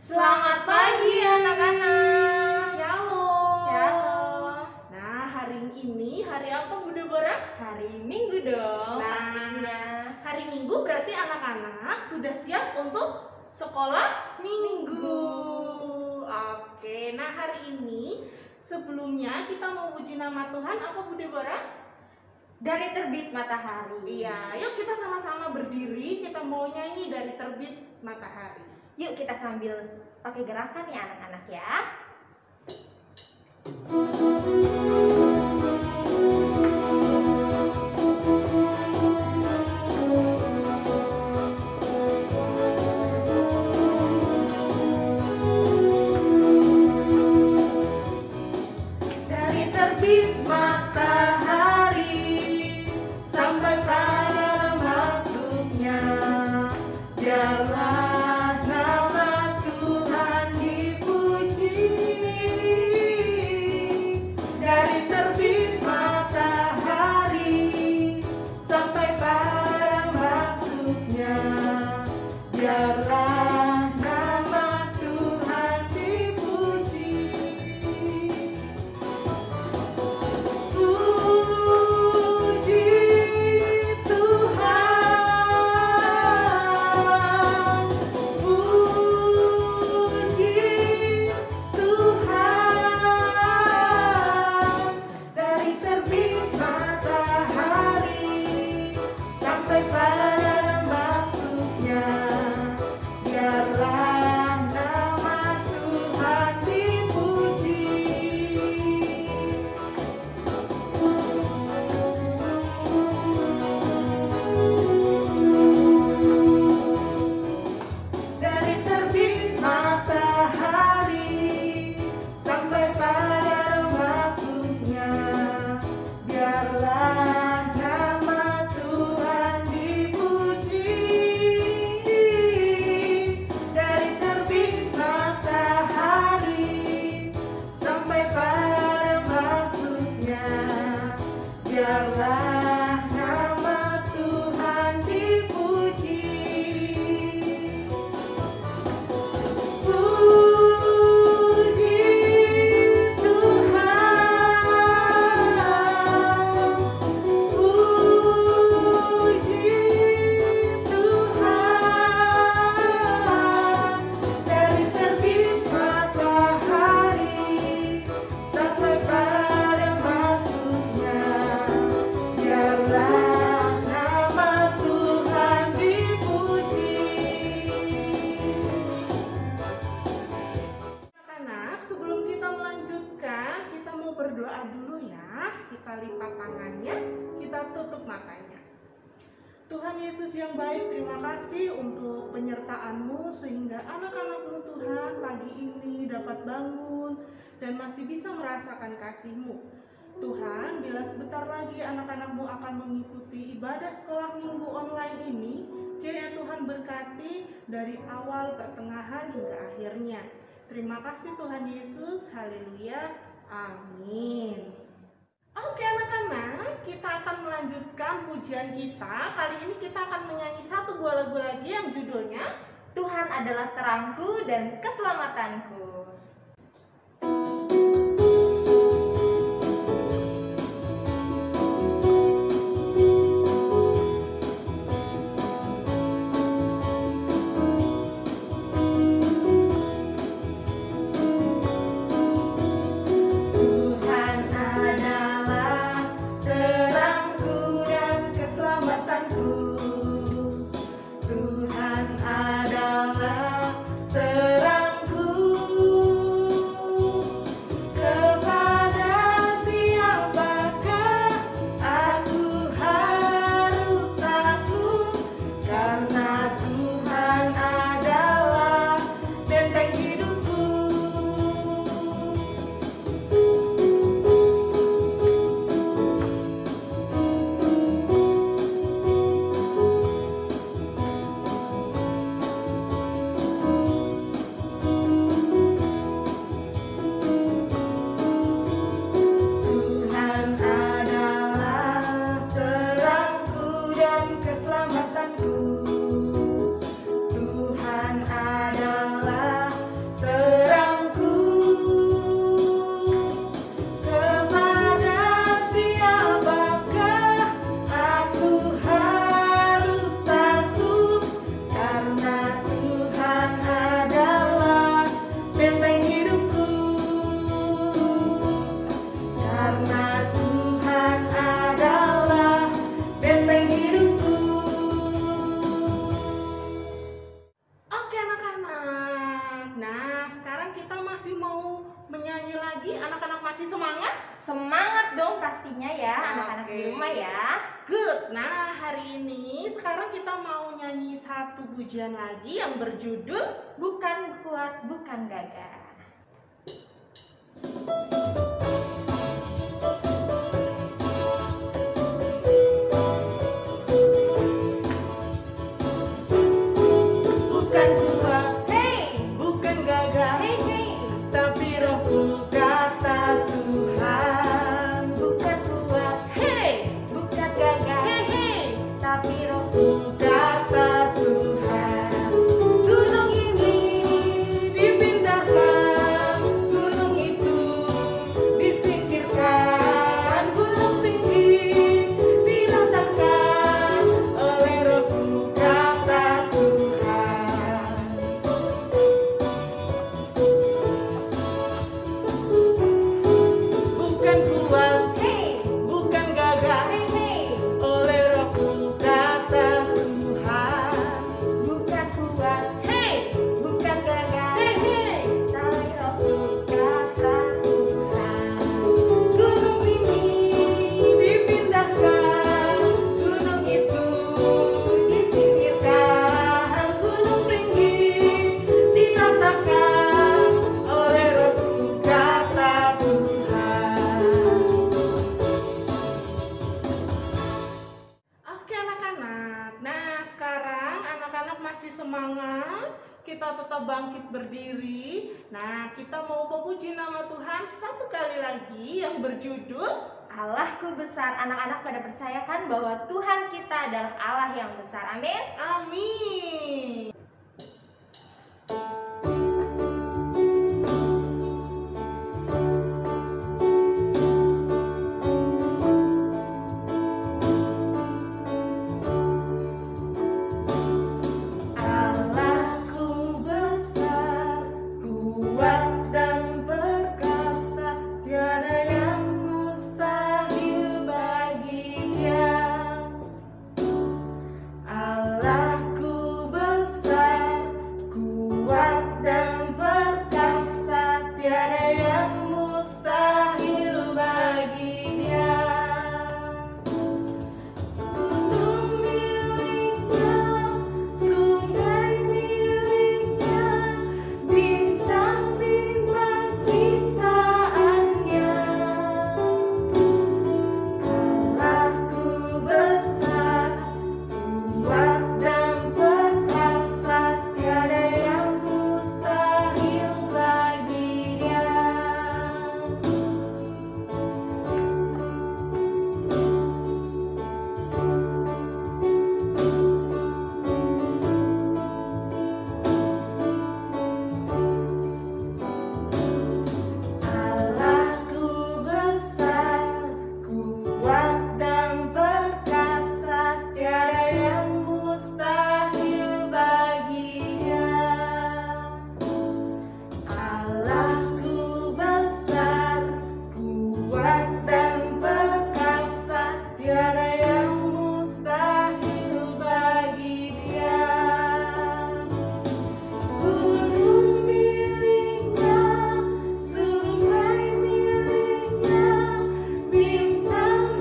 Selamat pagi anak-anak. Shalom. Shalom. Nah, hari ini hari apa Bu Deborah? Hari Minggu dong. Nah, pastinya. hari Minggu berarti anak-anak sudah siap untuk sekolah Minggu. Oke, nah hari ini sebelumnya kita mau puji nama Tuhan apa Bu Deborah? Dari terbit matahari. Iya, yuk kita sama-sama berdiri, kita mau nyanyi dari terbit matahari. Yuk kita sambil pakai gerakan ya anak-anak ya. Dari terbit matahari sampai pada masuknya, biarlah nama Tuhan dipuji. Dari terbit matahari sampai pada masuknya, biarlah nama Tuhan dipuji. Puji Tuhan, puji Tuhan. Dari terbit matahari sampai pada masuknya, biarlah nama Tuhan dipuji. Dari terbit matahari sampai pada masuknya, biarlah nama Tuhan dipuji. Dari terbit matahari sampai pada masuknya, biarlah nama Tuhan dipuji. Puji Tuhan, puji Tuhan. Dari terbit matahari sampai pada masuknya, biarlah nama Tuhan dipuji. Anak-anak, sebelum kita melanjutkan, kita mau berdoa dulu ya. Kita lipat tangannya, kita tutup matanya. Tuhan Yesus yang baik, terima kasih untuk penyertaan-Mu sehingga anak-anak-Mu Tuhan pagi ini dapat bangun dan masih bisa merasakan kasih-Mu. Tuhan, bila sebentar lagi anak-anak-Mu akan mengikuti ibadah sekolah minggu online ini, kiranya Tuhan berkati dari awal, pertengahan, hingga akhirnya. Terima kasih Tuhan Yesus, haleluya, amin. Oke anak-anak, kita akan melanjutkan pujian kita. Kali ini kita akan menyanyi satu buah lagu lagi yang judulnya Tuhan adalah terangku dan keselamatanku. Tuhan adalah terangku dan keselamatanku. Tuhan adalah terangku lagi? Anak-anak masih semangat? Semangat dong pastinya ya, anak-anak di Oke. rumah ya. Good. Nah, hari ini sekarang kita mau nyanyi satu pujian lagi yang berjudul Bukan kuat, bukan gagah. bukan kuat, Hey, bukan gagah, hey, hey. tapi rohku kata Tuhan. Bukan kuat, Hey, bukan gagah, hey, hey, tapi rohku. kata Tuhan. Gunung ini dipindahkan, gunung itu disingkirkan, gunung tinggi diletakkan oleh rohku kata Tuhan. Bukan kuat, Hey, bukan gagah, hey, hey. oleh rohku kata Tuhan. Bukan kuat, Hey, bukan gagah, hey, hey. tapi rohku kata Tuhan. Gunung ini dipindahkan, gunung itu disingkirkan, gunung tinggi diletakkan oleh rohku kata Tuhan. Oke anak-anak, nah sekarang anak-anak masih semangat, kita tetap bangkit berdiri. Nah kita mau memuji nama Tuhan satu kali lagi yang berjudul Allahku besar. Anak-anak pada percayakan bahwa Tuhan kita adalah Allah yang besar. Amin. Amin. Allahku besar, kuat dan perkasa, tiada yang mustahil bagi Dia. Allahku besar, kuat dan perkasa, tiada yang mustahil bagi Dia. Gunung miliknya, sungai miliknya, bintang-bintang ciptaannya. Allahku besar, kuat dan perkasa, tiada yang mustahil bagi Dia. Allahku besar, kuat dan perkasa, tiada yang mustahil bagi Dia. Allahku besar, kuat dan perkasa, tiada yang mustahil bagi Dia. Gunung miliknya, sungai miliknya, bintang-bintang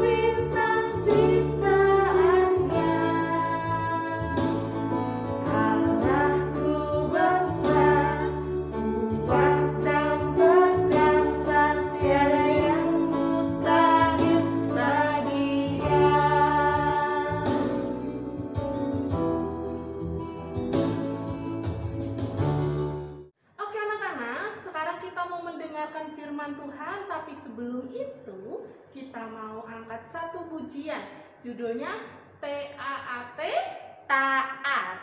ciptaannya. Allahku besar, kuat dan perkasa, tiada yang mustahil bagi Dia. Oke anak-anak, sekarang kita mau mendengarkan firman Tuhan, tapi sebelum itu kita mau angkat satu pujian. Judulnya TAAT. Taat.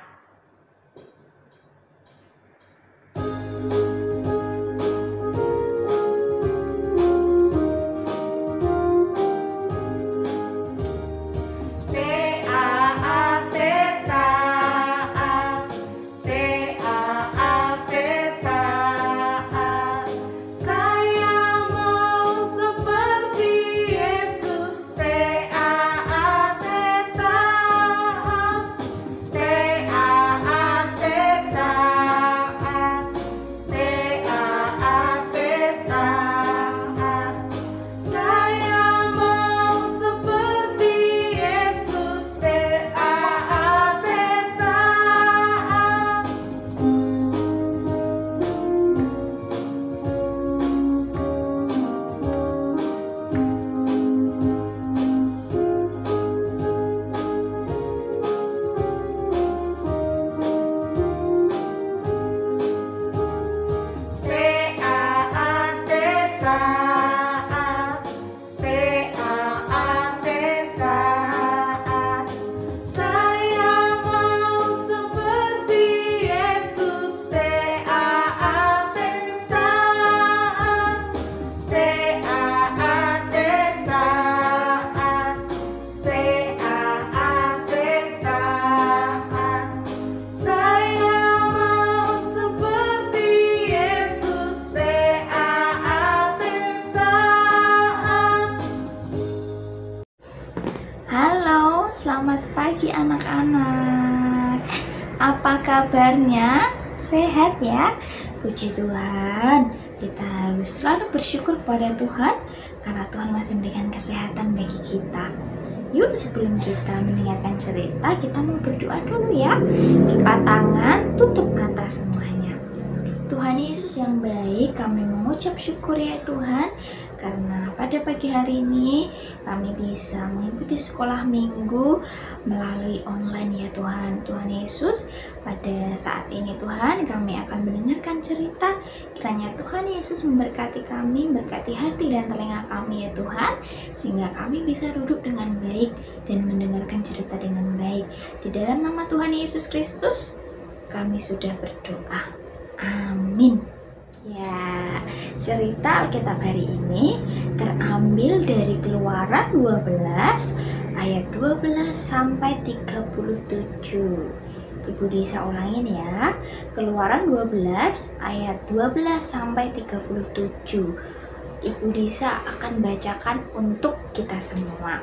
TAAT taat, TAAT taat. Saya mau seperti Yesus. TAAT taat, TAAT Selamat pagi anak-anak. Apa kabarnya? Sehat ya? Puji Tuhan. Kita harus selalu bersyukur kepada Tuhan karena Tuhan masih memberikan kesehatan bagi kita. Yuk, sebelum kita mendengarkan cerita, kita mau berdoa dulu ya. Lipat tangan, tutup mata semuanya. Tuhan Yesus yang baik, kami mengucap syukur ya Tuhan, karena pada pagi hari ini kami bisa mengikuti sekolah minggu melalui online ya Tuhan. Tuhan Yesus, pada saat ini Tuhan kami akan mendengarkan cerita. Kiranya Tuhan Yesus memberkati kami, berkati hati dan telinga kami ya Tuhan, sehingga kami bisa duduk dengan baik dan mendengarkan cerita dengan baik. Di dalam nama Tuhan Yesus Kristus kami sudah berdoa. Amin. Ya, cerita Alkitab hari ini terambil dari Keluaran 12 ayat 12 sampai 37. Ibu bisa ulangin ya. Keluaran 12 ayat 12 sampai 37. Ibu Disa akan bacakan untuk kita semua.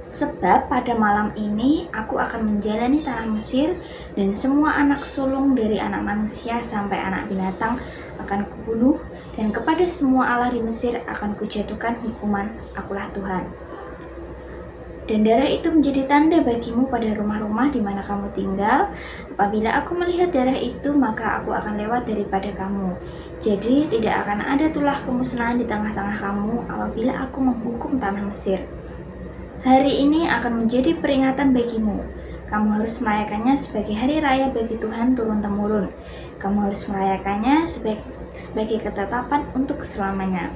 Sebab pada malam ini aku akan menjalani tanah Mesir, dan semua anak sulung dari anak manusia sampai anak binatang akan kubunuh, dan kepada semua Allah di Mesir akan kujatuhkan hukuman. Akulah Tuhan. Dan darah itu menjadi tanda bagimu pada rumah-rumah di mana kamu tinggal. Apabila aku melihat darah itu, maka aku akan lewat daripada kamu. Jadi tidak akan ada tulah kemusnahan di tengah-tengah kamu apabila aku menghukum tanah Mesir. Hari ini akan menjadi peringatan bagimu. Kamu harus merayakannya sebagai hari raya bagi Tuhan turun-temurun. Kamu harus merayakannya sebagai ketetapan untuk selamanya.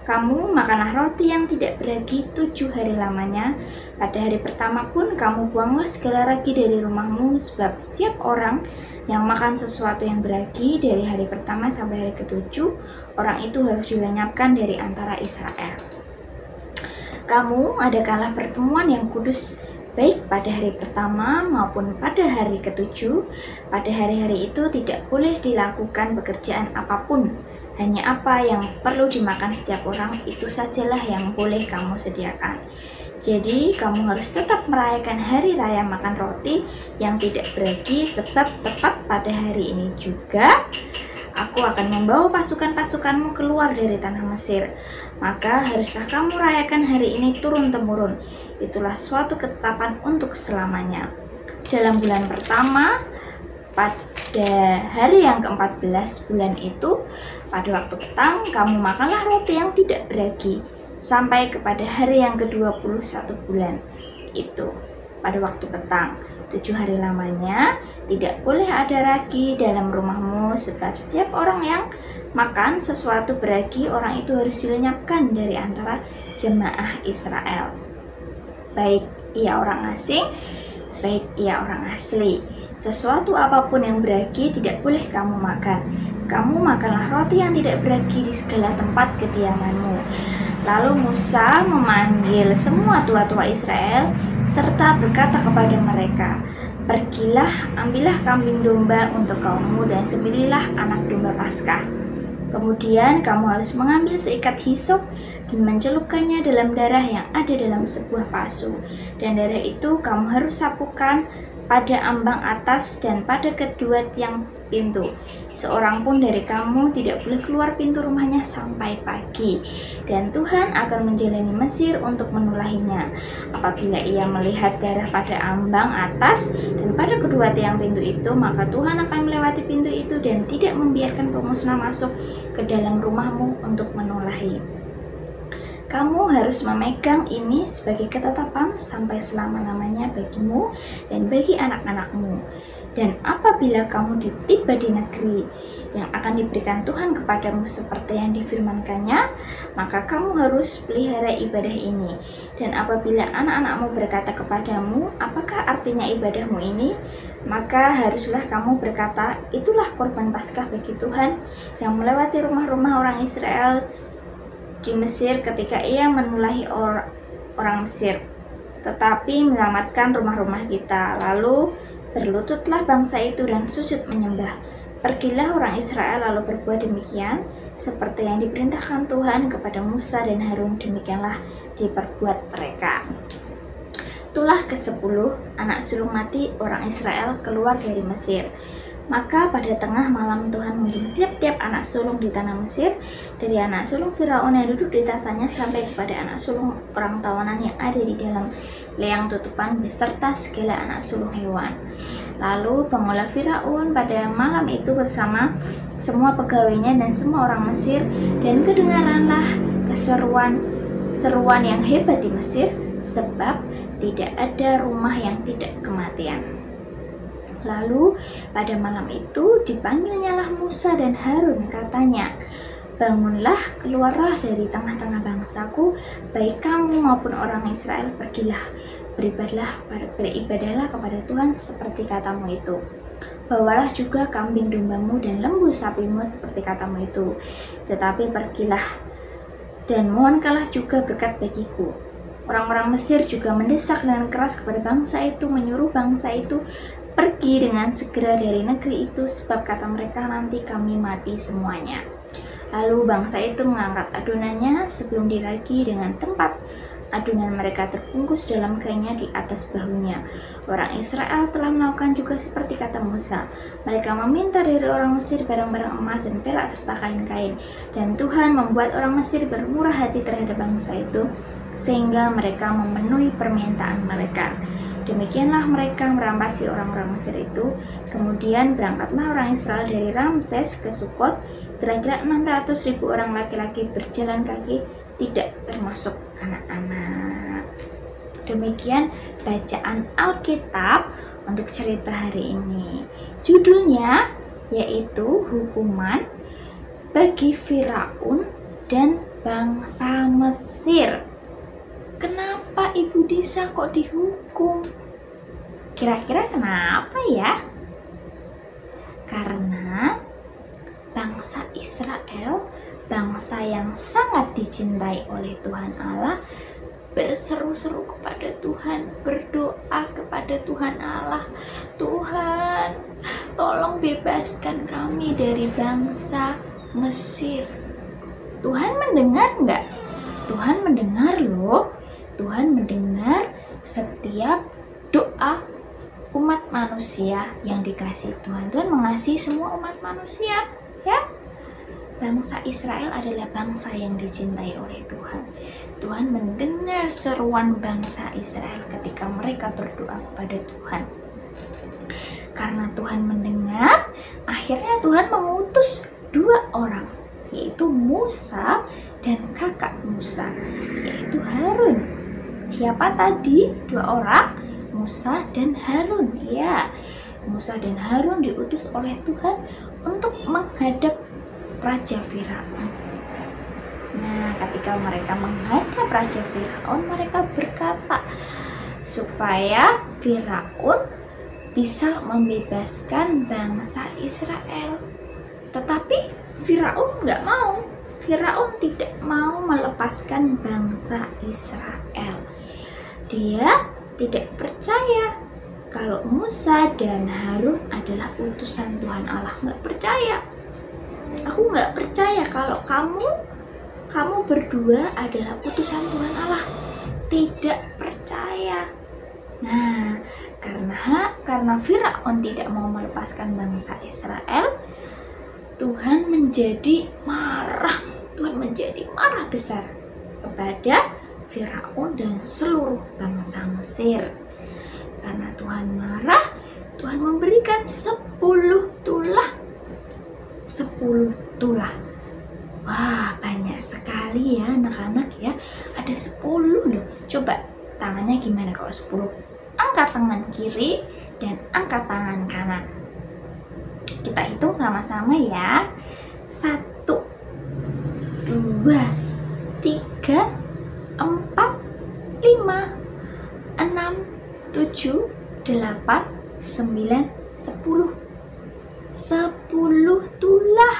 Kamu makanlah roti yang tidak beragi 7 hari lamanya. Pada hari pertama pun kamu buanglah segala ragi dari rumahmu, sebab setiap orang yang makan sesuatu yang beragi dari hari pertama sampai hari ke-7, orang itu harus dilenyapkan dari antara Israel. Kamu adakanlah pertemuan yang kudus, baik pada hari pertama maupun pada hari ke-7. Pada hari-hari itu tidak boleh dilakukan pekerjaan apapun. Hanya apa yang perlu dimakan setiap orang, itu sajalah yang boleh kamu sediakan. Jadi kamu harus tetap merayakan hari raya makan roti yang tidak beragi, sebab tepat pada hari ini juga aku akan membawa pasukan-pasukanmu keluar dari tanah Mesir. Maka haruslah kamu rayakan hari ini turun-temurun. Itulah suatu ketetapan untuk selamanya. Dalam bulan pertama, pada hari yang ke-14 bulan itu, pada waktu petang, kamu makanlah roti yang tidak beragi, sampai kepada hari yang ke-21 bulan itu, pada waktu petang. 7 hari lamanya tidak boleh ada ragi dalam rumahmu, sebab setiap orang yang makan sesuatu beragi, orang itu harus dilenyapkan dari antara jemaah Israel, baik ia orang asing, baik ia orang asli. Sesuatu apapun yang beragi tidak boleh kamu makan. Kamu makanlah roti yang tidak beragi di segala tempat kediamanmu. Lalu Musa memanggil semua tua-tua Israel serta berkata kepada mereka, pergilah, ambillah kambing domba untuk kaummu dan sembelihlah anak domba Paskah. Kemudian kamu harus mengambil seikat hisop dan mencelupkannya dalam darah yang ada dalam sebuah pasu. Dan darah itu kamu harus sapukan pada ambang atas dan pada kedua tiang pintu. Seorang pun dari kamu tidak boleh keluar pintu rumahnya sampai pagi. Dan Tuhan akan menjalani Mesir untuk menulahinya. Apabila ia melihat darah pada ambang atas dan pada kedua tiang pintu itu, maka Tuhan akan melewati pintu itu dan tidak membiarkan pemusnah masuk ke dalam rumahmu untuk menulahi. Kamu harus memegang ini sebagai ketetapan sampai selama-lamanya bagimu dan bagi anak-anakmu. Dan apabila kamu tiba di negeri yang akan diberikan Tuhan kepadamu seperti yang difirmankannya, maka kamu harus pelihara ibadah ini. Dan apabila anak-anakmu berkata kepadamu, apakah artinya ibadahmu ini? Maka haruslah kamu berkata, itulah korban Paskah bagi Tuhan yang melewati rumah-rumah orang Israel di Mesir ketika ia menulahi orang Mesir, tetapi menyelamatkan rumah-rumah kita. Lalu berlututlah bangsa itu dan sujud menyembah. Pergilah orang Israel lalu berbuat demikian, seperti yang diperintahkan Tuhan kepada Musa dan Harun, demikianlah diperbuat mereka. Tulah ke-10, anak sulung mati orang Israel keluar dari Mesir. Maka pada tengah malam Tuhan membunuh tiap-tiap anak sulung di tanah Mesir, dari anak sulung Firaun yang duduk di tahtanya sampai kepada anak sulung orang tawanan yang ada di dalam leang tutupan beserta segala anak sulung hewan. Lalu bangunlah Firaun pada malam itu bersama semua pegawainya dan semua orang Mesir, dan kedengaranlah seruan yang hebat di Mesir, sebab tidak ada rumah yang tidak kematian. Lalu pada malam itu dipanggilnyalah Musa dan Harun, katanya, bangunlah, keluarlah dari tengah-tengah bangsaku, baik kamu maupun orang Israel, pergilah, beribadahlah kepada Tuhan seperti katamu itu. Bawalah juga kambing dombamu dan lembu sapimu seperti katamu itu. Tetapi pergilah dan mohonkanlah juga berkat bagiku. Orang-orang Mesir juga mendesak dengan keras kepada bangsa itu, menyuruh bangsa itu pergi dengan segera dari negeri itu, sebab kata mereka, nanti kami mati semuanya. Lalu bangsa itu mengangkat adonannya sebelum diragi dengan tempat adonan mereka terbungkus dalam kainnya di atas bahunya. Orang Israel telah melakukan juga seperti kata Musa. Mereka meminta dari orang Mesir barang-barang emas dan perak serta kain-kain. Dan Tuhan membuat orang Mesir bermurah hati terhadap bangsa itu, sehingga mereka memenuhi permintaan mereka. Demikianlah mereka merampasi orang-orang Mesir itu. Kemudian berangkatlah orang Israel dari Ramses ke Sukot, kira-kira 600.000 orang laki-laki berjalan kaki, tidak termasuk anak-anak. Demikian bacaan Alkitab untuk cerita hari ini. Judulnya yaitu hukuman bagi Firaun dan bangsa Mesir. Kenapa Ibu Disa kok dihukum? Kira-kira kenapa ya? Karena bangsa Israel, bangsa yang sangat dicintai oleh Tuhan Allah, berseru-seru kepada Tuhan, berdoa kepada Tuhan Allah, Tuhan, tolong bebaskan kami dari bangsa Mesir. Tuhan mendengar nggak? Tuhan mendengar loh. Tuhan mendengar setiap doa umat manusia yang dikasih Tuhan. Tuhan mengasihi semua umat manusia, ya. Bangsa Israel adalah bangsa yang dicintai oleh Tuhan. Tuhan mendengar seruan bangsa Israel ketika mereka berdoa kepada Tuhan. Karena Tuhan mendengar, akhirnya Tuhan mengutus 2 orang, yaitu Musa dan kakak Musa, yaitu Harun. Siapa tadi? 2 orang, Musa dan Harun. Ya, Musa dan Harun diutus oleh Tuhan untuk menghadap Raja Firaun. Nah, ketika mereka menghadap Raja Firaun, mereka berkata supaya Firaun bisa membebaskan bangsa Israel. Tetapi Firaun nggak mau. Firaun tidak mau melepaskan bangsa Israel. Dia tidak percaya kalau Musa dan Harun adalah utusan Tuhan Allah. Nggak percaya. Aku nggak percaya kalau kamu berdua adalah utusan Tuhan Allah. Tidak percaya. Nah, karena Firaun tidak mau melepaskan bangsa Israel, Tuhan menjadi marah. Tuhan menjadi marah besar kepada Firaun dan seluruh bangsa Mesir. Karena Tuhan marah, Tuhan memberikan 10 tulah. 10 tulah. Wah, banyak sekali ya anak-anak ya. Ada 10 loh. Coba tangannya gimana kalau 10? Angkat tangan kiri dan angkat tangan kanan. Kita hitung sama-sama ya. 1, 2, 3, 4, 5, 6, 7, 8, 9, 10. 10 tulah.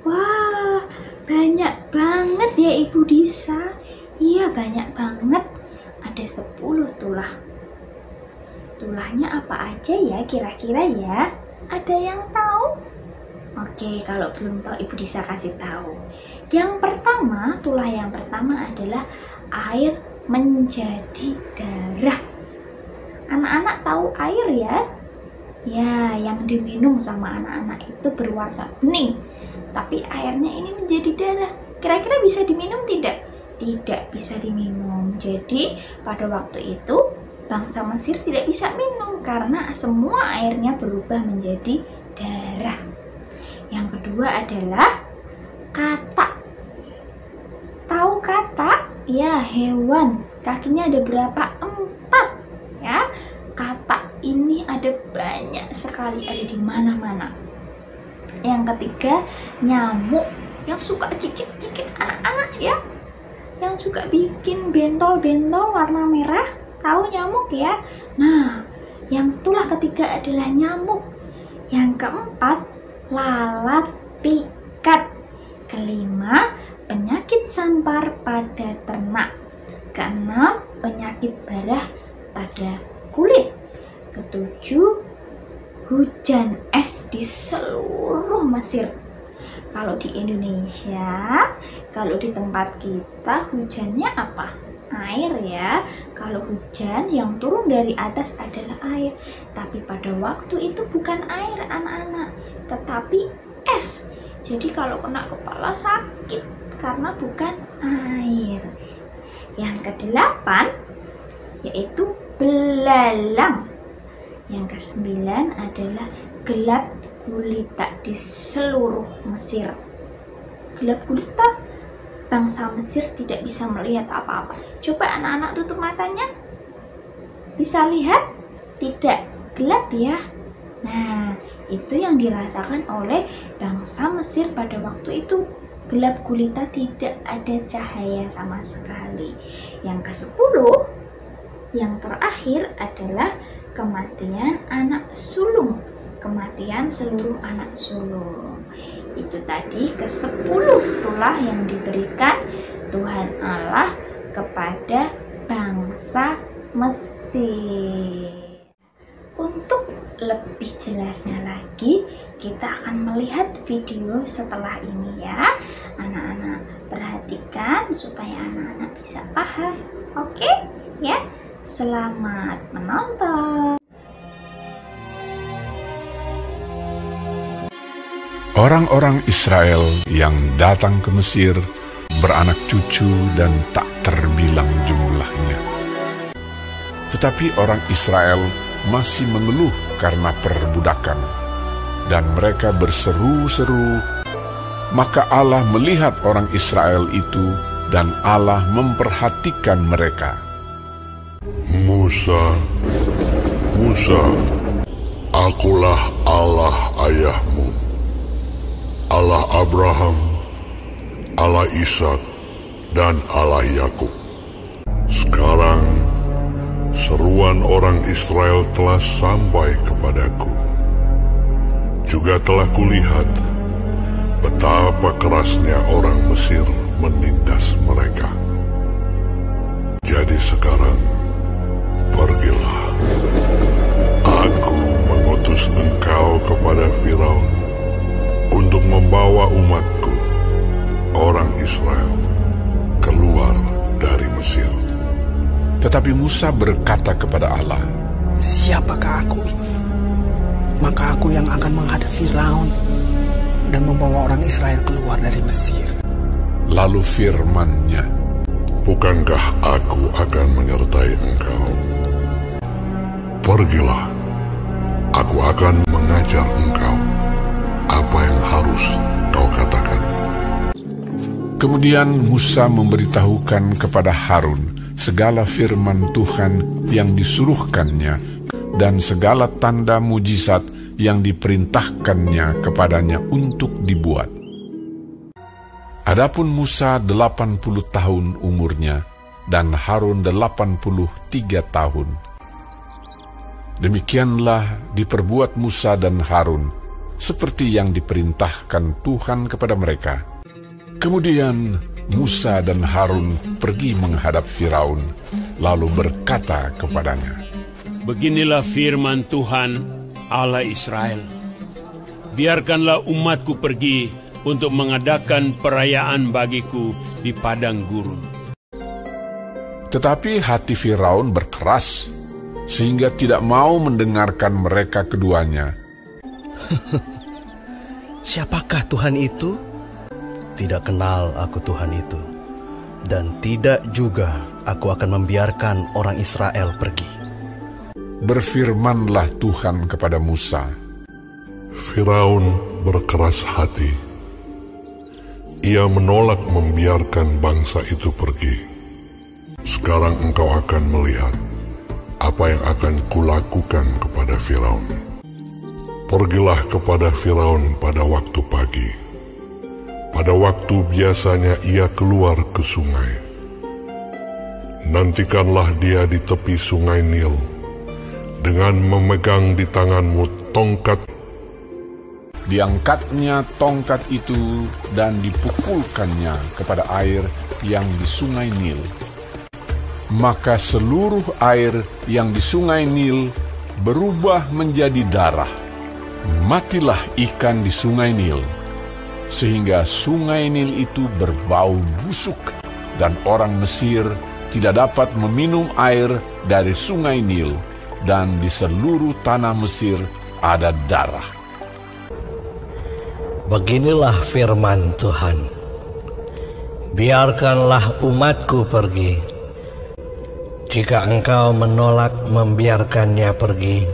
Wah, banyak banget ya Ibu Disa. Iya, banyak banget. Ada 10 tulah. Tulahnya apa aja ya kira-kira ya? Ada yang tahu? Oke, kalau belum tahu Ibu Disa kasih tahu. Yang pertama, tulah yang pertama adalah air menjadi darah. Anak-anak tahu air ya? Ya, yang diminum sama anak-anak itu berwarna bening. Tapi airnya ini menjadi darah. Kira-kira bisa diminum tidak? Tidak bisa diminum. Jadi, pada waktu itu bangsa Mesir tidak bisa minum karena semua airnya berubah menjadi darah. Yang kedua adalah katak. Tahu katak? Ya, hewan. Kakinya ada berapa? 4. Ya, katak ini ada banyak sekali, ada di mana-mana. Yang ketiga, nyamuk yang suka gigit-gigit anak-anak ya, yang suka bikin bentol-bentol warna merah. Tahu nyamuk ya? Nah, yang itulah ketiga adalah nyamuk. Yang keempat, lalat pikat. Kelima, penyakit sampar pada ternak. Keenam, penyakit barah pada kulit. Ketujuh, hujan es di seluruh Mesir. Kalau di Indonesia, kalau di tempat kita hujannya apa? Air ya. Kalau hujan yang turun dari atas adalah air. Tapi pada waktu itu bukan air anak-anak, tetapi es. Jadi kalau kena kepala sakit karena bukan air. Yang kedelapan yaitu belalang. Yang kesembilan adalah gelap gulita di seluruh Mesir. Gelap gulita, bangsa Mesir tidak bisa melihat apa-apa. Coba anak-anak tutup matanya. Bisa lihat? Tidak, gelap ya. Nah, itu yang dirasakan oleh bangsa Mesir pada waktu itu. Gelap gulita, tidak ada cahaya sama sekali. Yang ke-10, yang terakhir adalah kematian anak sulung. Kematian seluruh anak sulung. Itu tadi ke-10 tulah yang diberikan Tuhan Allah kepada bangsa Mesir. Untuk lebih jelasnya lagi, kita akan melihat video setelah ini ya. Anak-anak perhatikan supaya anak-anak bisa paham. Oke? Ya. Selamat menonton. Orang-orang Israel yang datang ke Mesir beranak cucu dan tak terbilang jumlahnya. Tetapi orang Israel masih mengeluh karena perbudakan, dan mereka berseru-seru. Maka Allah melihat orang Israel itu, dan Allah memperhatikan mereka. Musa, Musa, akulah Allah ayahmu, Allah Abraham, Allah Ishak, dan Allah Yakub. Sekarang seruan orang Israel telah sampai kepadaku. Juga telah kulihat betapa kerasnya orang Mesir menindas mereka. Jadi sekarang, pergilah. Aku mengutus engkau kepada Firaun untuk membawa umatku, orang Israel, keluar dari Mesir. Tetapi Musa berkata kepada Allah, "Siapakah aku ini? Maka aku yang akan menghadap Firaun dan membawa orang Israel keluar dari Mesir." Lalu firman-Nya, Bukankah aku akan menyertai engkau? Pergilah, aku akan mengajar engkau apa yang harus kau katakan. Kemudian Musa memberitahukan kepada Harun segala firman Tuhan yang disuruhkannya dan segala tanda mujizat yang diperintahkannya kepadanya untuk dibuat. Adapun Musa 80 tahun umurnya dan Harun 83 tahun. Demikianlah diperbuat Musa dan Harun seperti yang diperintahkan Tuhan kepada mereka. Kemudian Musa dan Harun pergi menghadap Firaun, lalu berkata kepadanya, "Beginilah firman Tuhan Allah Israel. Biarkanlah umatku pergi untuk mengadakan perayaan bagiku di padang gurun." Tetapi hati Firaun berkeras, sehingga tidak mau mendengarkan mereka keduanya. Siapakah Tuhan itu? Tidak kenal aku Tuhan itu, dan tidak juga aku akan membiarkan orang Israel pergi. Berfirmanlah Tuhan kepada Musa, Firaun berkeras hati. Ia menolak membiarkan bangsa itu pergi. Sekarang engkau akan melihat apa yang akan kulakukan kepada Firaun. Pergilah kepada Firaun pada waktu pagi, pada waktu biasanya ia keluar ke sungai. Nantikanlah dia di tepi sungai Nil, dengan memegang di tanganmu tongkat. Diangkatnya tongkat itu dan dipukulkannya kepada air yang di sungai Nil. Maka seluruh air yang di sungai Nil berubah menjadi darah. Matilah ikan di sungai Nil, sehingga sungai Nil itu berbau busuk, dan orang Mesir tidak dapat meminum air dari sungai Nil, dan di seluruh tanah Mesir ada darah. Beginilah firman Tuhan, biarkanlah umatku pergi. Jika engkau menolak membiarkannya pergi,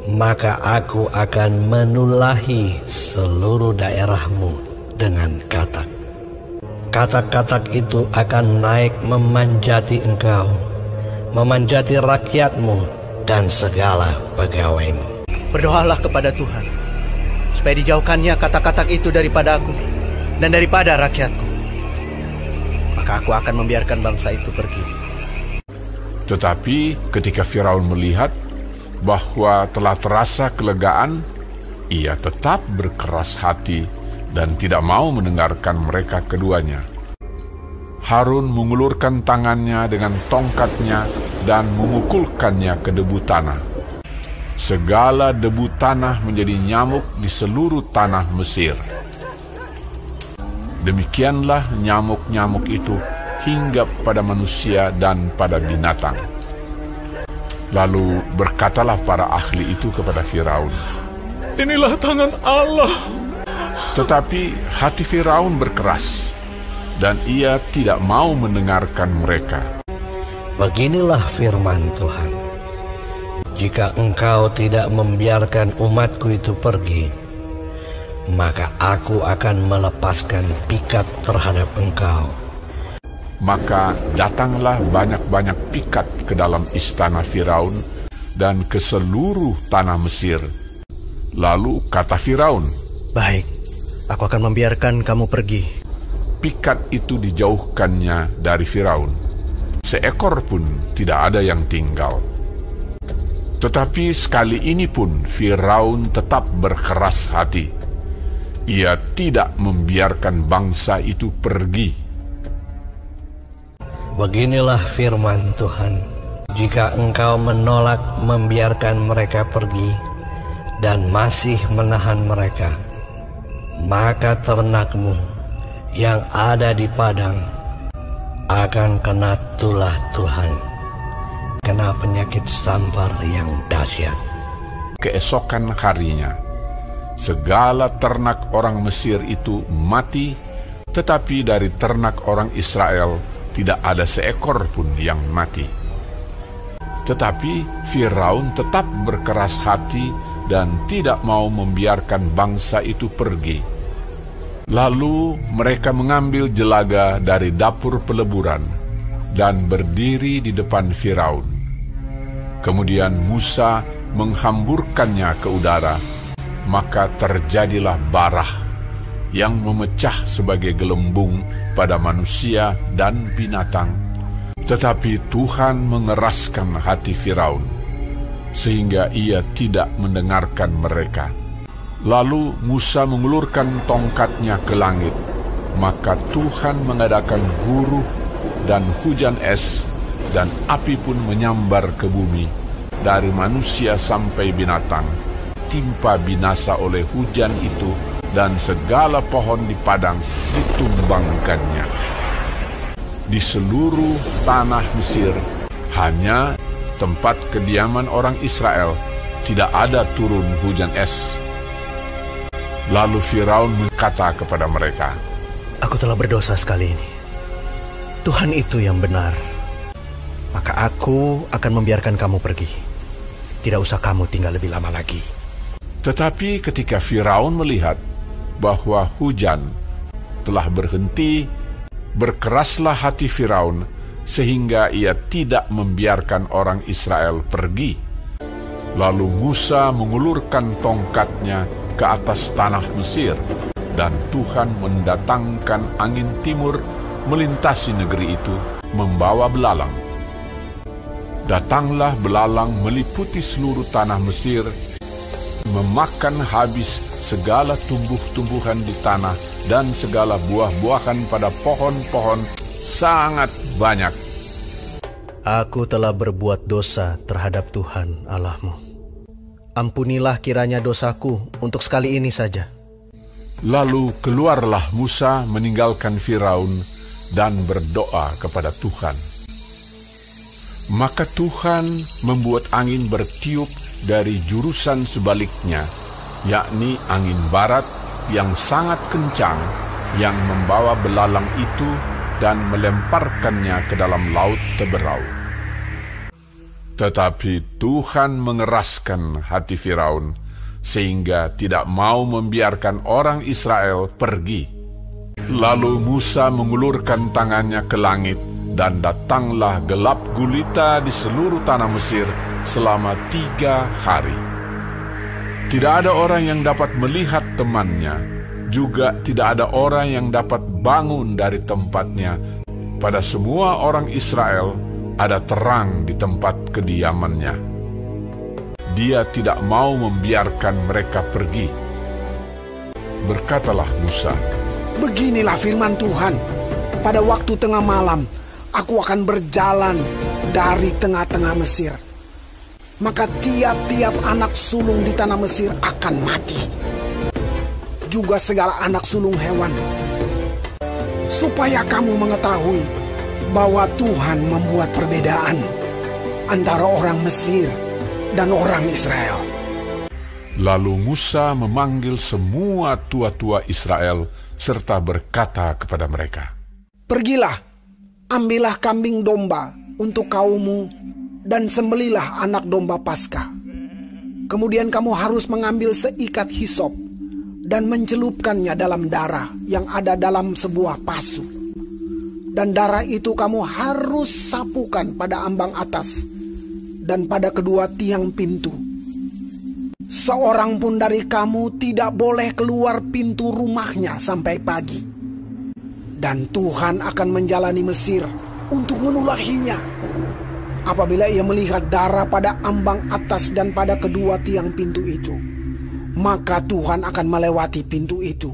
maka aku akan menulahi seluruh daerahmu dengan katak. Katak-katak itu akan naik memanjati engkau, memanjati rakyatmu dan segala pegawaimu. Berdoalah kepada Tuhan, supaya dijauhkannya katak-katak itu daripada aku dan daripada rakyatku. Maka aku akan membiarkan bangsa itu pergi. Tetapi ketika Firaun melihat bahwa telah terasa kelegaan, ia tetap berkeras hati dan tidak mau mendengarkan mereka keduanya. Harun mengulurkan tangannya dengan tongkatnya dan memukulkannya ke debu tanah. Segala debu tanah menjadi nyamuk di seluruh tanah Mesir. Demikianlah nyamuk-nyamuk itu hinggap pada manusia dan pada binatang. Lalu berkatalah para ahli itu kepada Firaun, Inilah tangan Allah. tetapi hati Firaun berkeras, dan ia tidak mau mendengarkan mereka. Beginilah firman Tuhan, jika engkau tidak membiarkan umatku itu pergi, maka aku akan melepaskan pikat terhadap engkau. Maka datanglah banyak-banyak pikat ke dalam istana Firaun dan ke seluruh tanah Mesir. Lalu kata Firaun, Baik, aku akan membiarkan kamu pergi. pikat itu dijauhkannya dari Firaun. Seekor pun tidak ada yang tinggal. Tetapi sekali ini pun Firaun tetap berkeras hati. Ia tidak membiarkan bangsa itu pergi. Beginilah firman Tuhan, jika engkau menolak membiarkan mereka pergi dan masih menahan mereka, maka ternakmu yang ada di padang akan kena tulah Tuhan, kena penyakit sampar yang dahsyat. Keesokan harinya, segala ternak orang Mesir itu mati, tetapi dari ternak orang Israel tidak ada seekor pun yang mati. Tetapi Firaun tetap berkeras hati dan tidak mau membiarkan bangsa itu pergi. Lalu mereka mengambil jelaga dari dapur peleburan dan berdiri di depan Firaun. Kemudian Musa menghamburkannya ke udara, maka terjadilah barah yang memecah sebagai gelembung pada manusia dan binatang. Tetapi Tuhan mengeraskan hati Firaun, sehingga ia tidak mendengarkan mereka. Lalu Musa mengulurkan tongkatnya ke langit, maka Tuhan mengadakan guruh dan hujan es, dan api pun menyambar ke bumi, dari manusia sampai binatang, timpa binasa oleh hujan itu, dan segala pohon di padang ditumbangkannya. Di seluruh tanah Mesir hanya tempat kediaman orang Israel tidak ada turun hujan es. Lalu Firaun berkata kepada mereka, Aku telah berdosa sekali ini. Tuhan itu yang benar. Maka aku akan membiarkan kamu pergi. Tidak usah kamu tinggal lebih lama lagi. Tetapi ketika Firaun melihat bahwa hujan telah berhenti, berkeraslah hati Firaun sehingga ia tidak membiarkan orang Israel pergi. Lalu Musa mengulurkan tongkatnya ke atas tanah Mesir, dan Tuhan mendatangkan angin timur melintasi negeri itu membawa belalang. Datanglah belalang meliputi seluruh tanah Mesir, memakan habis segala tumbuh-tumbuhan di tanah dan segala buah-buahan pada pohon-pohon sangat banyak. Aku telah berbuat dosa terhadap Tuhan Allahmu. Ampunilah kiranya dosaku untuk sekali ini saja. Lalu keluarlah Musa meninggalkan Firaun dan berdoa kepada Tuhan. Maka Tuhan membuat angin bertiup dari jurusan sebaliknya, yakni angin barat yang sangat kencang yang membawa belalang itu dan melemparkannya ke dalam laut Teberau. Tetapi Tuhan mengeraskan hati Firaun sehingga tidak mau membiarkan orang Israel pergi. Lalu Musa mengulurkan tangannya ke langit, dan datanglah gelap gulita di seluruh tanah Mesir selama 3 hari. Tidak ada orang yang dapat melihat temannya, juga tidak ada orang yang dapat bangun dari tempatnya. Pada semua orang Israel ada terang di tempat kediamannya. Dia tidak mau membiarkan mereka pergi. Berkatalah Musa, Beginilah firman Tuhan, pada waktu tengah malam, aku akan berjalan dari tengah-tengah Mesir. Maka tiap-tiap anak sulung di tanah Mesir akan mati. Juga segala anak sulung hewan. Supaya kamu mengetahui bahwa Tuhan membuat perbedaan antara orang Mesir dan orang Israel. Lalu Musa memanggil semua tua-tua Israel serta berkata kepada mereka, Pergilah, ambillah kambing domba untuk kaummu dan sembelilah anak domba Paskah. Kemudian kamu harus mengambil seikat hisop dan mencelupkannya dalam darah yang ada dalam sebuah pasu. Dan darah itu kamu harus sapukan pada ambang atas dan pada kedua tiang pintu. Seorang pun dari kamu tidak boleh keluar pintu rumahnya sampai pagi. Dan Tuhan akan menjalani Mesir untuk menulahinya. Apabila ia melihat darah pada ambang atas dan pada kedua tiang pintu itu, maka Tuhan akan melewati pintu itu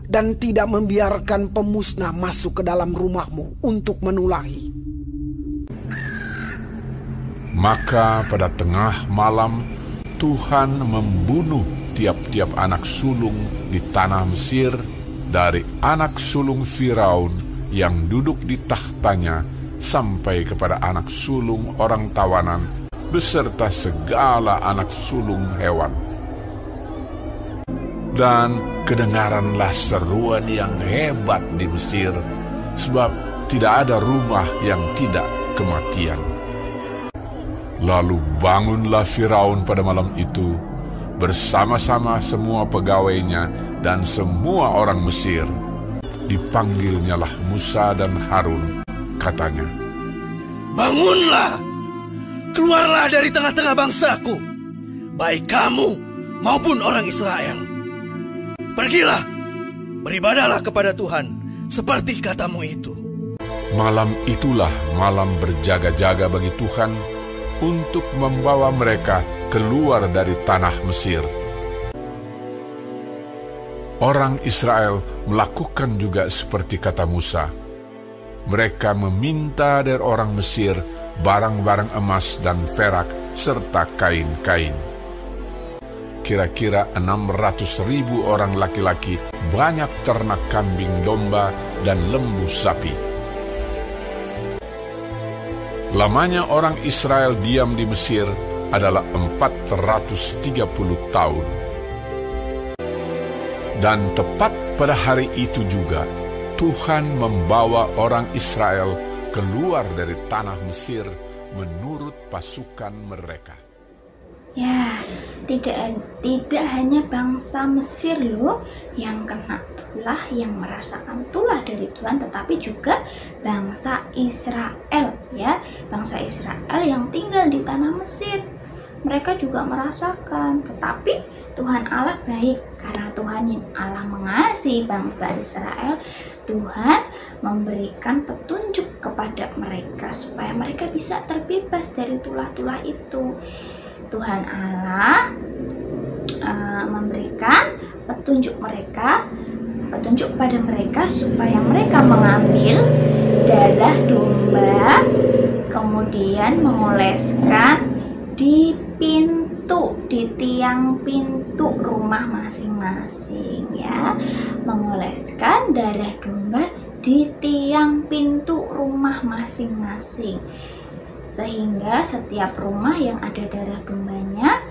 dan tidak membiarkan pemusnah masuk ke dalam rumahmu untuk menulahi. Maka pada tengah malam Tuhan membunuh tiap-tiap anak sulung di tanah Mesir, dari anak sulung Firaun yang duduk di tahtanya sampai kepada anak sulung orang tawanan beserta segala anak sulung hewan. Dan kedengaranlah seruan yang hebat di Mesir, sebab tidak ada rumah yang tidak kematian. Lalu bangunlah Firaun pada malam itu bersama-sama semua pegawainya dan semua orang Mesir. Dipanggilnyalah Musa dan Harun, katanya, Bangunlah, keluarlah dari tengah-tengah bangsaku, baik kamu maupun orang Israel. Pergilah, beribadahlah kepada Tuhan seperti katamu itu. Malam itulah malam berjaga-jaga bagi Tuhan untuk membawa mereka keluar dari tanah Mesir. Orang Israel melakukan juga seperti kata Musa. Mereka meminta dari orang Mesir barang-barang emas dan perak serta kain-kain. Kira-kira 600.000 orang laki-laki, banyak ternak kambing domba dan lembu sapi. Lamanya orang Israel diam di Mesir adalah 430 tahun. Dan tepat pada hari itu juga, Tuhan membawa orang Israel keluar dari tanah Mesir menurut pasukan mereka. Ya, tidak hanya bangsa Mesir loh yang kena tulah, yang merasakan tulah dari Tuhan, tetapi juga bangsa Israel, ya, bangsa Israel yang tinggal di tanah Mesir. Mereka juga merasakan, tetapi Tuhan Allah baik. Karena Tuhan Allah mengasihi bangsa Israel, Tuhan memberikan petunjuk kepada mereka supaya mereka bisa terbebas dari tulah-tulah itu. Tuhan Allah memberikan petunjuk kepada mereka supaya mereka mengambil darah domba, kemudian mengoleskan di tiang pintu rumah masing-masing, ya, mengoleskan darah domba di tiang pintu rumah masing-masing, sehingga setiap rumah yang ada darah dombanya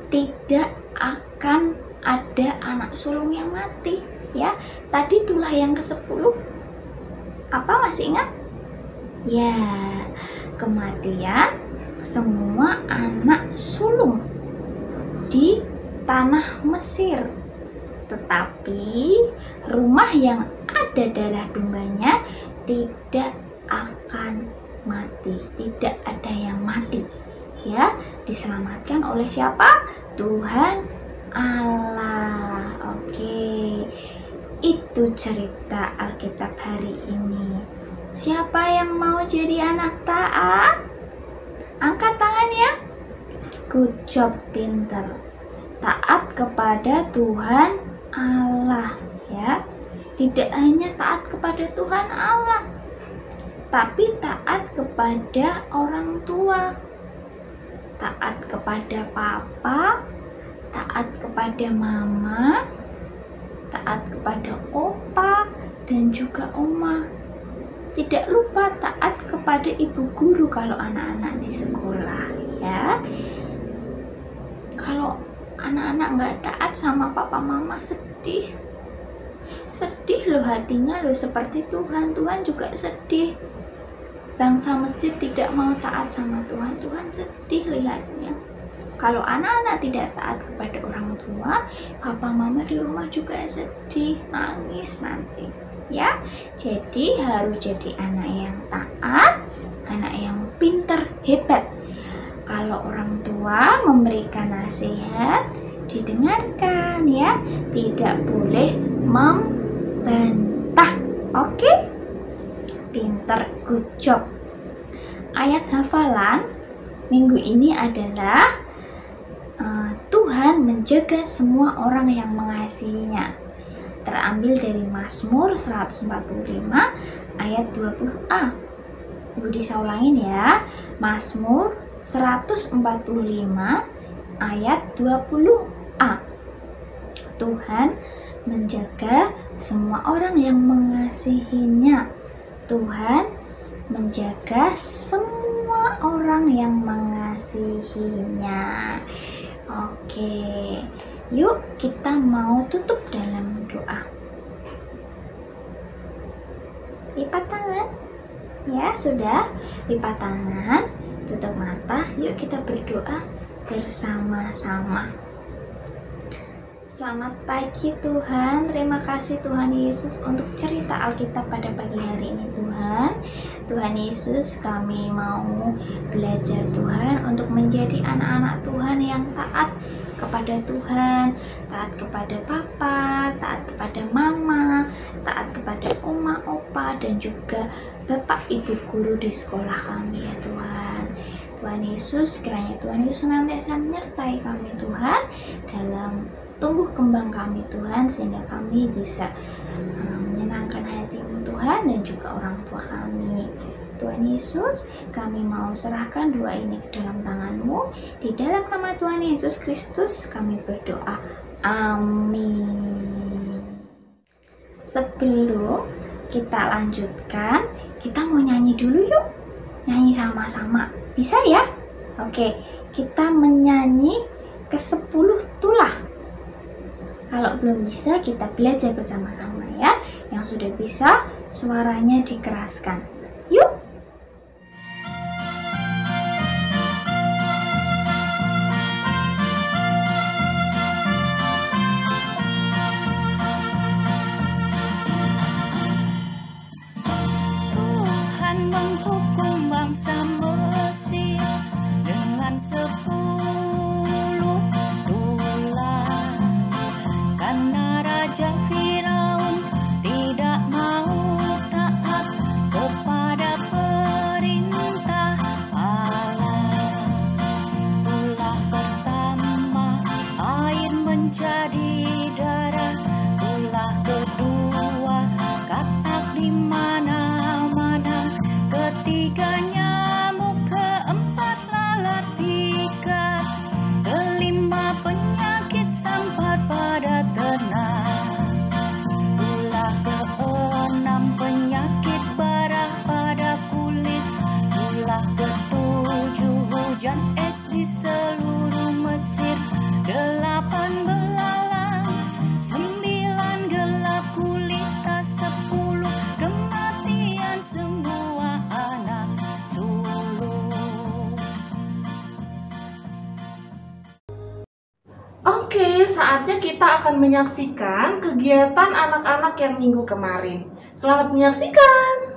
tidak akan ada anak sulung yang mati, ya. Tadi tulah yang ke-10 apa, masih ingat? Ya, kematian semua anak sulung di tanah Mesir. Tetapi rumah yang ada darah dombanya tidak akan mati, tidak ada yang mati, ya, diselamatkan oleh siapa? Tuhan Allah. Oke, itu cerita Alkitab hari ini. Siapa yang mau jadi anak taat? Angkat tangannya. Good job, pinter. Taat kepada Tuhan Allah, ya. Tidak hanya taat kepada Tuhan Allah, tapi taat kepada orang tua, taat kepada papa, taat kepada mama, taat kepada opa dan juga oma. Tidak lupa taat kepada ibu guru kalau anak-anak di sekolah, ya. Kalau anak-anak nggak taat sama papa mama, sedih loh hatinya loh, seperti Tuhan juga sedih. Bangsa Mesir tidak mau taat sama Tuhan sedih lihatnya. Kalau anak-anak tidak taat kepada orang tua, papa mama di rumah juga sedih, nangis nanti, ya. Jadi harus jadi anak yang taat, anak yang pintar, hebat. Kalau orang tua memberikan nasihat, didengarkan, ya. Tidak boleh membantah. Oke? Pintar, good job. Ayat hafalan minggu ini adalah Tuhan menjaga semua orang yang mengasihinya. Terambil dari Mazmur 145 ayat 20a. Ibu bisa ulangin ya. Mazmur 145 ayat 20a. Tuhan menjaga semua orang yang mengasihinya. Tuhan menjaga semua orang yang mengasihinya. Oke, yuk kita mau tutup dalam doa. Lipat tangan. Ya, sudah. Lipat tangan, tutup mata. Yuk kita berdoa bersama-sama. Selamat pagi Tuhan, terima kasih Tuhan Yesus untuk cerita Alkitab pada pagi hari ini Tuhan. Tuhan Yesus, kami mau belajar Tuhan untuk menjadi anak-anak Tuhan yang taat kepada Tuhan, taat kepada Papa, taat kepada Mama, taat kepada Oma, Opa, dan juga Bapak Ibu Guru di sekolah kami ya Tuhan. Tuhan Yesus, kiranya Tuhan Yesus senantiasa menyertai kami Tuhan dalam tumbuh kembang kami Tuhan, sehingga kami bisa menyenangkan hati-Mu Tuhan dan juga orang tua kami. Tuhan Yesus, kami mau serahkan doa ini ke dalam tangan-Mu. Di dalam nama Tuhan Yesus Kristus kami berdoa. Amin. Sebelum kita lanjutkan, kita mau nyanyi dulu yuk. nyanyi sama-sama. Bisa ya? Oke, kita menyanyi ke-10 tulah. Kalau belum bisa, kita belajar bersama-sama ya. Yang sudah bisa, suaranya dikeraskan. Yuk! Tuhan menghukum bangsa Mesir dengan 10 tulah, karena Raja Firaun tidak mau taat kepada perintah Allah. Tulah pertama, air menjadi darah. Tulah kedua, katak di mana-mana. Ketiga, nyamuk. Keempat, lalat pikat. Kelima, penyakit sampar pada ternak. Tulah keenam, penyakit barah pada kulit. Tulah ketujuh, hujan es di seluruh Mesir. 8 belalang, 9 gelap gulita, 10 kematian semua anak sulung. Oke, saatnya kita akan menyaksikan kegiatan anak-anak yang minggu kemarin. Selamat menyaksikan!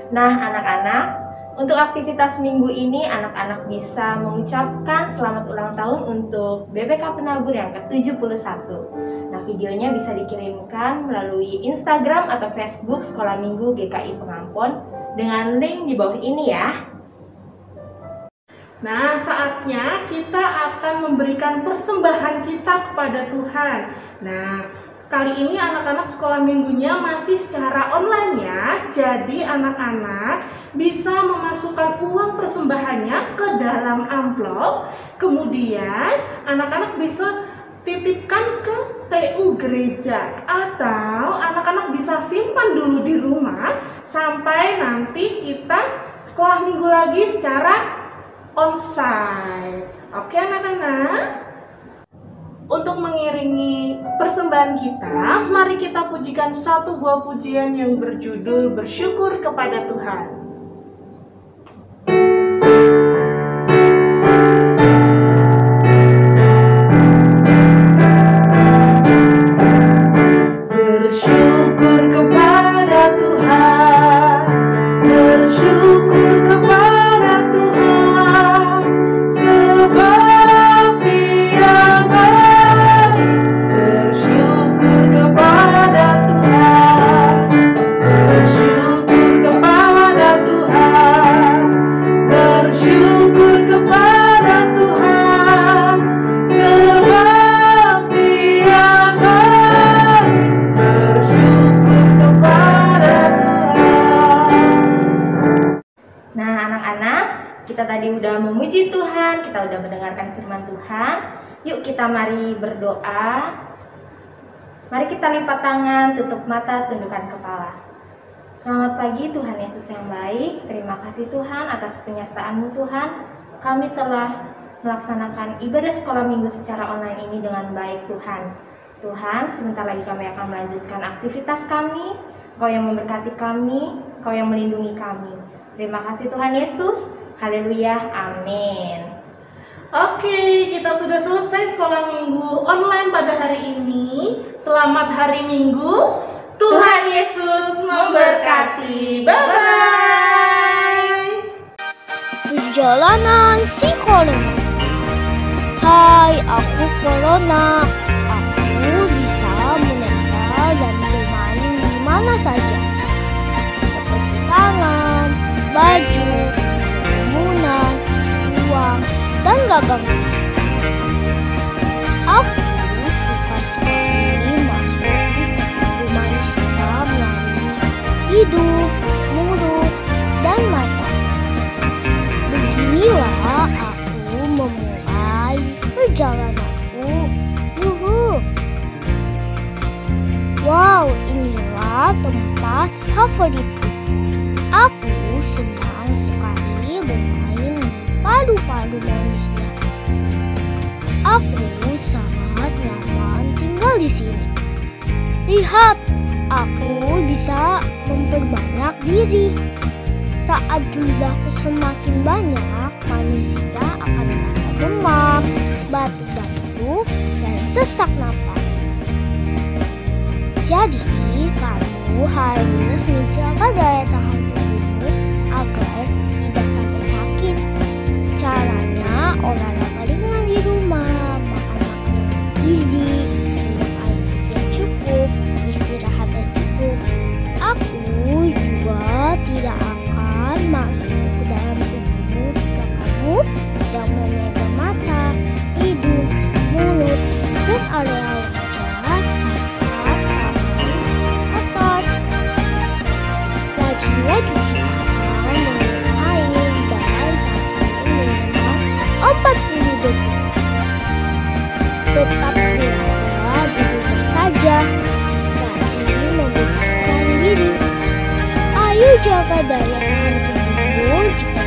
Nah, anak-anak, untuk aktivitas minggu ini anak-anak bisa mengucapkan selamat ulang tahun untuk BPK Penabur yang ke-71. Nah, videonya bisa dikirimkan melalui Instagram atau Facebook Sekolah Minggu GKI Pengampon dengan link di bawah ini ya. Nah, saatnya kita akan memberikan persembahan kita kepada Tuhan. Nah, kali ini anak-anak sekolah minggunya masih secara online ya. Jadi anak-anak bisa memasukkan uang persembahannya ke dalam amplop. Kemudian anak-anak bisa titipkan ke TU gereja. Atau anak-anak bisa simpan dulu di rumah sampai nanti kita sekolah minggu lagi secara onsite. Oke anak-anak? Untuk mengiringi persembahan kita, mari kita pujikan satu buah pujian yang berjudul Bersyukur kepada Tuhan. Bersyukur kepada Tuhan, bersyukur kepada Tuhan, sebab Dia baik. Bersyukur kepada Tuhan, bersyukur kepada Tuhan, bersyukur kepada Tuhan, sebab Dia baik. Bersyukur kepada Tuhan. Nah, anak-anak, kita tadi udah memuji Tuhan, kita udah mendengarkan firman Tuhan. Yuk kita mari berdoa. Mari kita lipat tangan, tutup mata, tundukkan kepala. Selamat pagi Tuhan Yesus yang baik. Terima kasih Tuhan atas penyertaan-Mu Tuhan. Kami telah melaksanakan ibadah sekolah minggu secara online ini dengan baik Tuhan. Tuhan, sebentar lagi kami akan melanjutkan aktivitas kami. Kau yang memberkati kami, Kau yang melindungi kami. Terima kasih Tuhan Yesus. Haleluya. Amin. Oke, kita sudah selesai sekolah minggu online pada hari ini. Selamat hari Minggu. Tuhan Yesus memberkati. Bye-bye. Perjalanan si Corona. Hai, aku Corona. Aku bisa menempel dan bermain di mana saja, seperti tangan, baju, bangunan, uang, dan gagang. Aku suka sekali masuk di tubuh manusia melalui hidung, mulut, dan mata. Beginilah aku memulai perjalananku. Yuhu! Wow, inilah tempat favoritku. Aku senang sekali bermain di palu-palu manusia. Aku sangat nyaman tinggal di sini. Lihat, aku bisa memperbanyak diri. Saat jumlahku semakin banyak, manusia akan merasa demam, batuk-batuk, dan sesak napas. Jadi, kamu harus menjaga daya tahan tubuhmu agar tidak sampai sakit. Caranya, olahraga ringan di rumah, makan makanan gizi, minum air yang cukup, istirahat yang cukup. Aku juga tidak akan masuk ke dalam tubuhmu jika kamu tidak memegang mata, hidung, mulut, dan area wajah saat kamu kotor. Rajinlah cuci tangan dengan air dan sabun minimal 40 detik. Tetap berada di rumah saja. Rajin membersihkan diri. Ayo jaga daya tahan tubuhmu jika